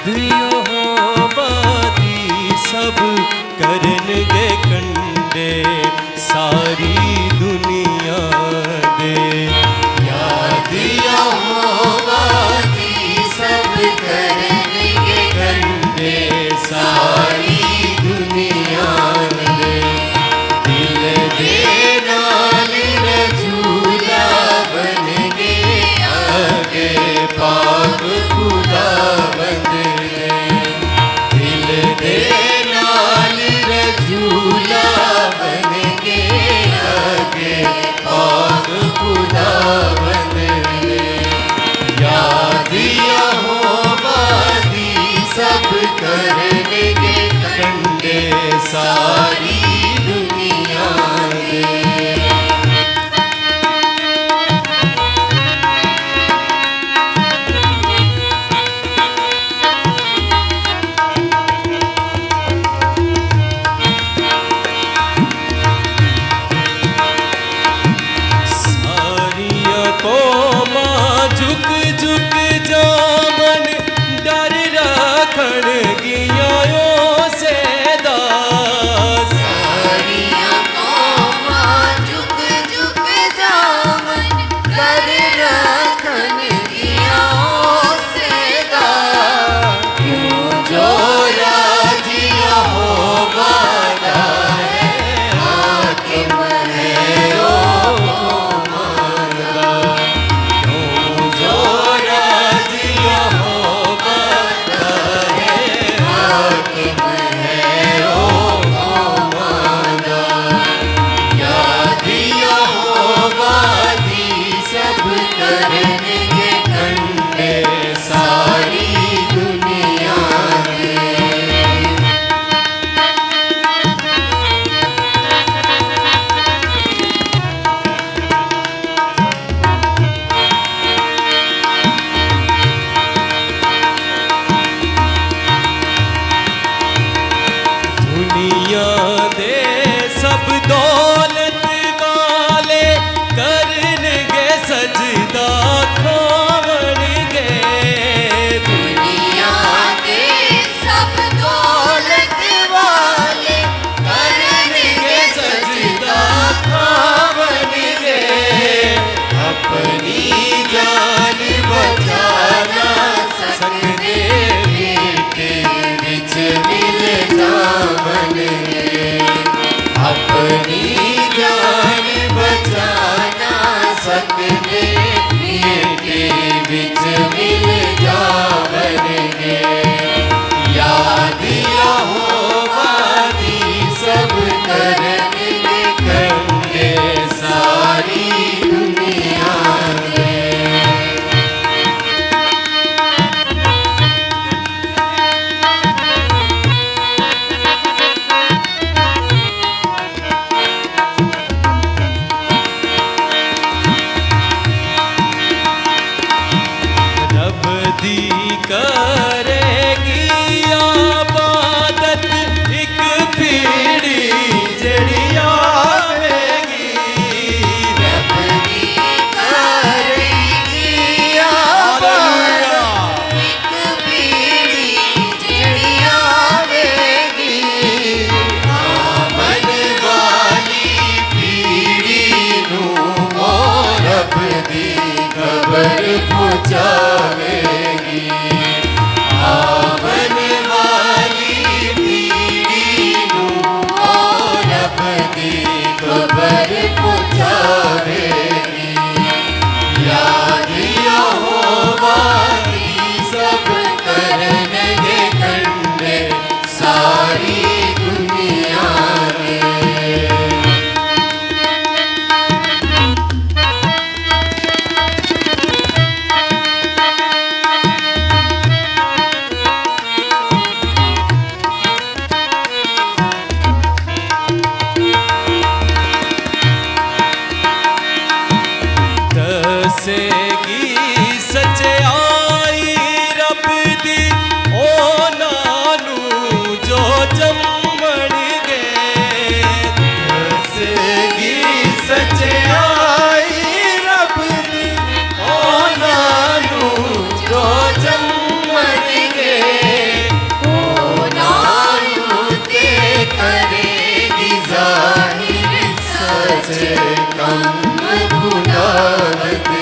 दियो हो बाती सब करन गे कंडे सारी दुनिया दे। दियो हो बाती सब करन गे कंडे सारी दुनिया दे। दिल दे नाल रसूला बन गे आगे पाक खुदा बन गए। दिल दे नाल रसूला बन गे आगे पाक खुदा बन गए। यादिया हो बादी सब करन गे कंडे सारी दुनिया दे। सारिया कौमां झुक झुक जावन डर रखण गिया ओ सेदास। सारिया कौमां झुक झुक जावन कर रखन गिया ओ सेदास। क्यों जो राजिया हो वादा है हाकिम है ओ कौमांदा। क्यों जो राजिया हो वादा है हाकिम है ओ कौमांदा। यादिया हो वादी सब करन गे कंडे सारी दुनिया दे। दुनिया दे सब दौलत वाले करन गे सजदा खावन गे। दुनिया के सब दौलत वाले करन गे सजदा खावन गे। अपनी जान बचा ना सकदे बेटे विच मिल जावन गे। अपनी जान बचा ना सकदे बेटे विच मिल जावन गे। यादिया हो वादी सब करन गे कंडे सारी दुनिया दे। रब दी करेगी आबादत एक पीढ़ी जड़ी आवेगी। रब दी करेगी आबादत एक पीढ़ी जड़ी आवेगी। आमन वाली पीढ़ी नू ओ रब दी खबर पहुंचावेगी। आमन वाली पीढ़ी नू ओ रब दी खबर पहुंचावेगी। यादिया हो वादी सब करन गे कंडे सारी दुनिया दे। दसेगी सच्चाई रब दी ओ नानू जो जम्मण गे। दसेगी सच्चाई रब दी ओ नानू जो जम्मण गे। सच कम खुदावत